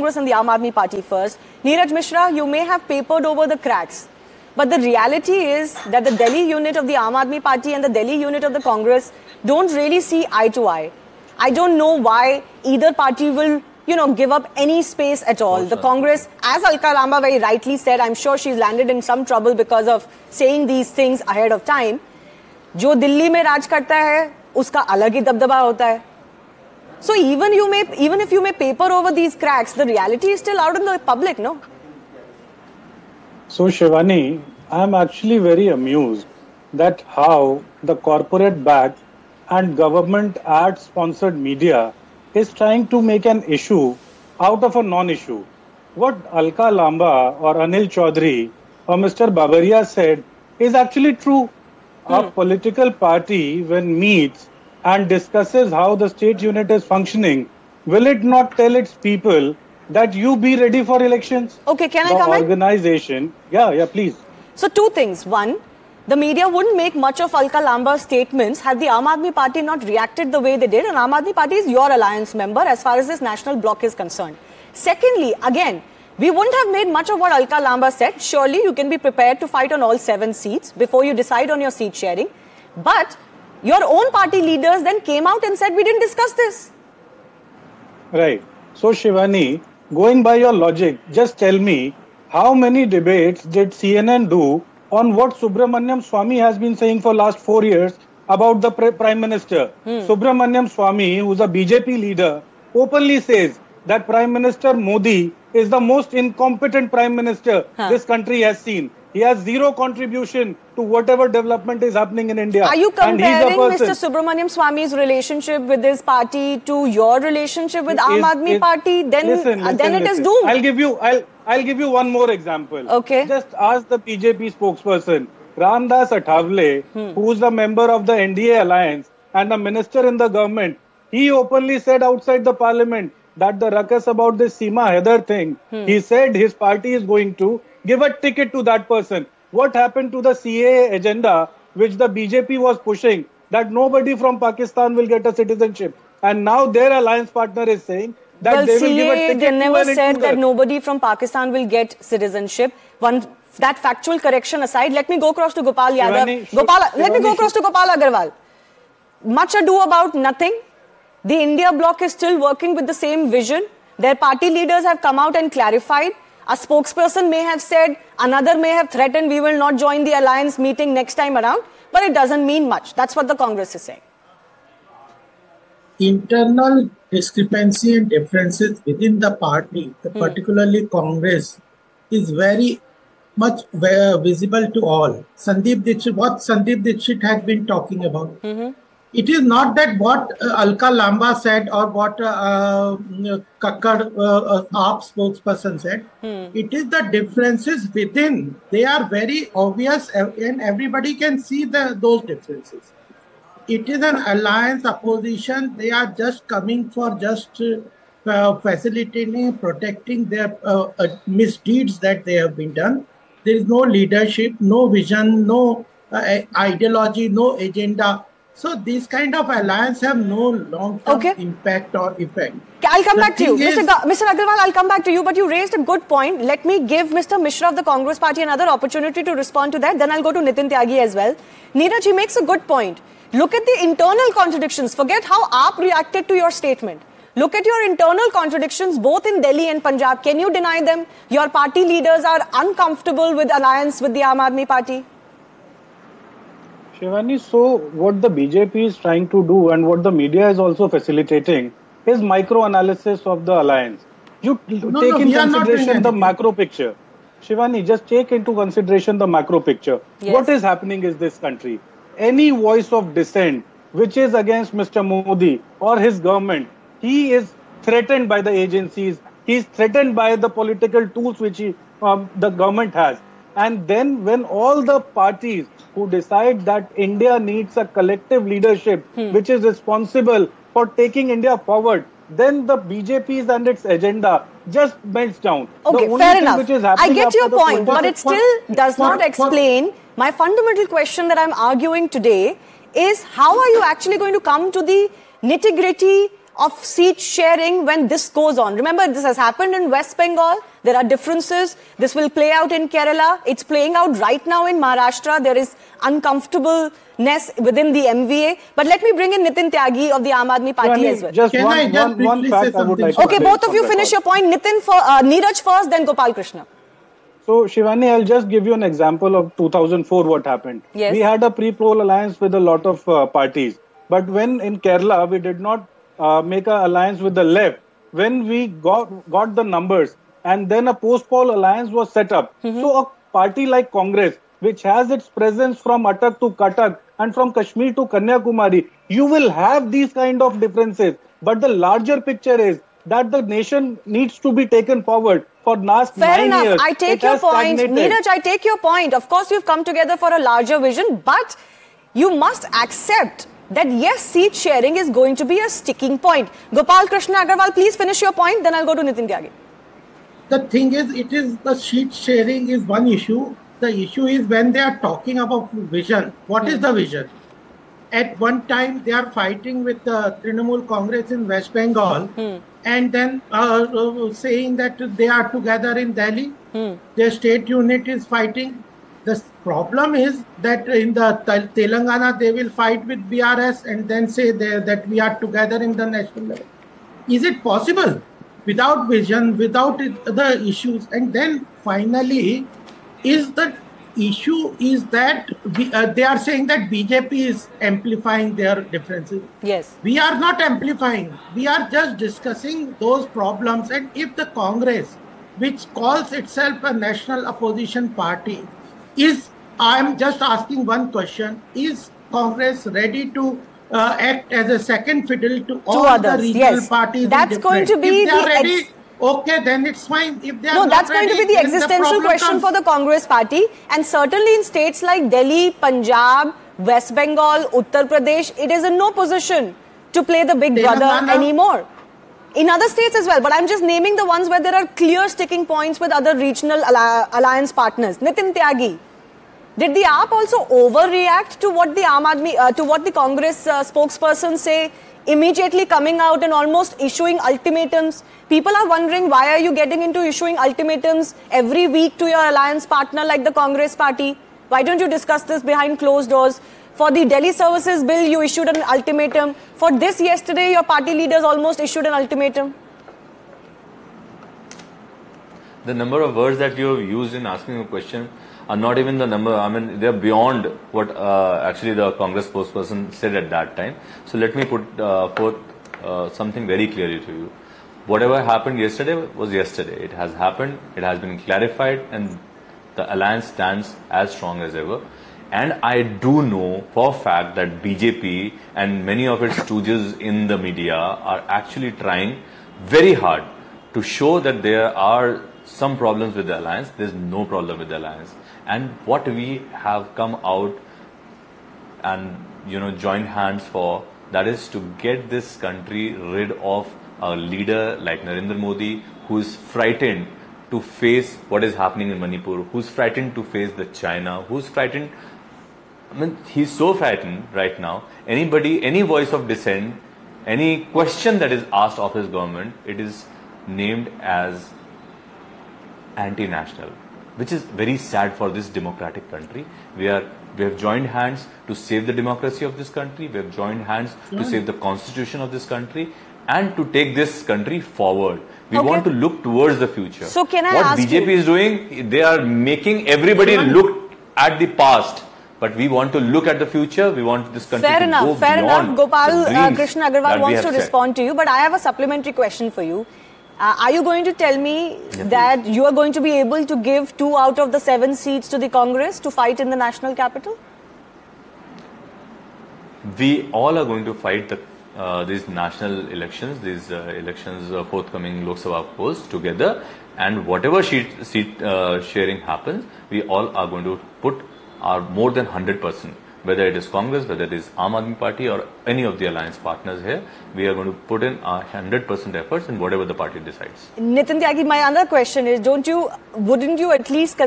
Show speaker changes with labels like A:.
A: Congress and the Aam Party first. Neeraj Mishra, you may have papered over the cracks, but the reality is that the Delhi unit of the Aam Party and the Delhi unit of the Congress don't really see eye to eye. I don't know why either party will, give up any space at all. The Congress, as Alka Lamba very rightly said, I'm sure she's landed in some trouble because of saying these things ahead of time. जो दिल्ली में राज करता है, उसका अलग ही दबदबा होता है. So even if you may paper over these cracks, the reality is still out in the public, no?
B: So Shivani, I'm actually very amused that how the corporate-backed and government ad-sponsored media is trying to make an issue out of a non-issue. What Alka Lamba or Anil Chaudhary or Mr. Babaria said is actually true. A political party, when meets and discusses how the state unit is functioning, will it not tell its people that you be ready for elections?
A: Okay, can I come in?
B: The organization, yeah, please.
A: So two things. One, the media wouldn't make much of Alka Lamba's statements had the Aam Aadmi Party not reacted the way they did. And Aam Aadmi Party is your alliance member as far as this national bloc is concerned. Secondly, again, we wouldn't have made much of what Alka Lamba said. Surely you can be prepared to fight on all 7 seats before you decide on your seat sharing. But your own party leaders then came out and said, we didn't discuss this.
B: Right. So Shivani, going by your logic, just tell me, how many debates did CNN do on what Subramaniam Swamy has been saying for last 4 years about the Prime Minister? Subramaniam Swamy, who's a BJP leader, openly says that Prime Minister Modi is the most incompetent Prime Minister this country has seen. He has zero contribution to whatever development is happening in India.
A: Are you comparing Mr. Subramaniam Swamy's relationship with his party to your relationship with Aam Aadmi Party? Then it is doomed.
B: I'll give you one more example.
A: Okay.
B: Just ask the BJP spokesperson, Ramdas Athavale, who is a member of the I.N.D.I.A alliance and a minister in the government. He openly said outside the parliament that the ruckus about this Seema Haider thing, he said his party is going to give a ticket to that person. What happened to the CAA agenda, which the BJP was pushing, that nobody from Pakistan will get a citizenship? And now their alliance partner is saying that they will give a ticket
A: they never
B: to
A: said that nobody from Pakistan will get citizenship. That factual correction aside, let me go across to Gopal Yadav. Let me go across to Gopal Agarwal. Much ado about nothing. The India bloc is still working with the same vision. Their party leaders have come out and clarified. A spokesperson may have said, another may have threatened, we will not join the alliance meeting next time around, but it doesn't mean much. That's what the Congress is saying.
C: Internal discrepancy and differences within the party, particularly Congress, is very much visible to all. What Sandeep Dixit has been talking about. It is not that what Alka Lamba said or what Kakkar AAP spokesperson said. It is the differences within. They are very obvious and everybody can see those differences. It is an alliance opposition. They are just coming for just facilitating, protecting their misdeeds that they have been done. There is no leadership, no vision, no ideology, no agenda. So these kind of alliance have no long-term impact or effect.
A: I'll come back to you. Mr. Agarwal, I'll come back to you, but you raised a good point. Let me give Mr. Mishra of the Congress Party another opportunity to respond to that. Then I'll go to Nitin Tyagi as well. Neeraj, he makes a good point. Look at the internal contradictions. Forget how AAP reacted to your statement. Look at your internal contradictions both in Delhi and Punjab. Can you deny them? Your party leaders are uncomfortable with alliance with the Aam Aadmi Party.
B: Shivani, so what the BJP is trying to do and what the media is also facilitating is micro-analysis of the alliance. You take in consideration the macro picture. Shivani, just take into consideration the macro picture.
A: Yes.
B: What is happening is this country. Any voice of dissent which is against Mr. Modi or his government, he is threatened by the agencies. He is threatened by the political tools which the government has. And then when all the parties who decide that India needs a collective leadership which is responsible for taking India forward, then the BJP's and its agenda just melts down.
A: Okay, fair enough. I get your point, but it still does not explain my fundamental question that I'm arguing today is how are you actually going to come to the nitty-gritty of seat sharing when this goes on. Remember, this has happened in West Bengal. There are differences. This will play out in Kerala. It's playing out right now in Maharashtra. There is uncomfortableness within the MVA. But let me bring in Nitin Tyagi of the Aam Aadmi Party as well.
B: Just one fact I would like to
A: Okay, both of you finish your point. Nitin, Neeraj first, then Gopal Krishna.
B: So, Shivani, I'll just give you an example of 2004, what happened.
A: Yes.
B: We had a pre-poll alliance with a lot of parties. But when in Kerala, we did not make an alliance with the left, when we got the numbers, and then a post-poll alliance was set up. So a party like Congress, which has its presence from Attak to Cuttack and from Kashmir to Kanyakumari, you will have these kind of differences. But the larger picture is that the nation needs to be taken forward. For last 9 years,
A: I take your point. Neeraj, I take your point. Of course, you've come together for a larger vision, but you must accept that yes, seat sharing is going to be a sticking point. Gopal Krishna Agarwal, please finish your point, then I'll go to Nitin Tyagi.
C: The thing is, it is the seat sharing is one issue. The issue is when they are talking about vision. What is the vision? At one time, they are fighting with the Trinamool Congress in West Bengal and then saying that they are together in Delhi. Their state unit is fighting. The problem is that in the Telangana, they will fight with BRS and then say that we are together in the national level. Is it possible? Without vision, without the issues. And then finally, is the issue is that they are saying that BJP is amplifying their differences.
A: Yes.
C: We are not amplifying. We are just discussing those problems. And if the Congress, which calls itself a national opposition party, I'm just asking one question, is Congress ready to act as a second fiddle to all
A: others,
C: the regional parties?
A: That's going to be
C: if they are ready, okay, then it's fine. If they are
A: no,
C: not
A: that's
C: ready,
A: going to be the existential question for the Congress party. And certainly in states like Delhi, Punjab, West Bengal, Uttar Pradesh, it is in no position to play the big brother anymore. In other states as well, but I'm just naming the ones where there are clear sticking points with other regional alliance partners. Nitin Tyagi, did the AAP also overreact to what the Congress spokesperson say, immediately coming out and almost issuing ultimatums? People are wondering, why are you getting into issuing ultimatums every week to your alliance partner like the Congress party? Why don't you discuss this behind closed doors? For the Delhi Services Bill, you issued an ultimatum. For this yesterday, your party leaders almost issued an ultimatum.
D: The number of words that you have used in asking a question are not even the number, I mean, they're beyond what actually the Congress spokesperson said at that time. So let me put forth something very clearly to you. Whatever happened yesterday was yesterday. It has happened, it has been clarified, and the alliance stands as strong as ever. And I do know for a fact that BJP and many of its stooges in the media are actually trying very hard to show that there are some problems with the alliance. There's no problem with the alliance. And what we have come out and, joined hands for, that is to get this country rid of a leader like Narendra Modi, who is frightened to face what is happening in Manipur, who's frightened to face the China, who's frightened. I mean, he's so frightened right now. Anybody, any voice of dissent, any question that is asked of his government, it is named as anti-national, which is very sad for this democratic country. We have joined hands to save the democracy of this country. We have joined hands to save the constitution of this country and to take this country forward. We want to look towards the future.
A: So can I
D: ask
A: you?
D: What BJP is doing, they are making everybody look at the past. But we want to look at the future. We want this country to go beyond.
A: Fair enough. Gopal Krishna Agarwal wants to respond to you, but I have a supplementary question for you. Are you going to tell me that you are going to be able to give 2 out of the 7 seats to the Congress to fight in the national capital?
D: We all are going to fight these national elections, these elections forthcoming Lok Sabha polls together, and whatever seat sharing happens, we all are going to put our more than 100%, whether it is Congress, whether it is Aam Aadmi Party or any of the alliance partners here, we are going to put in our 100% efforts in whatever the party decides.
A: Nitin Tyagi, my other question is, wouldn't you at least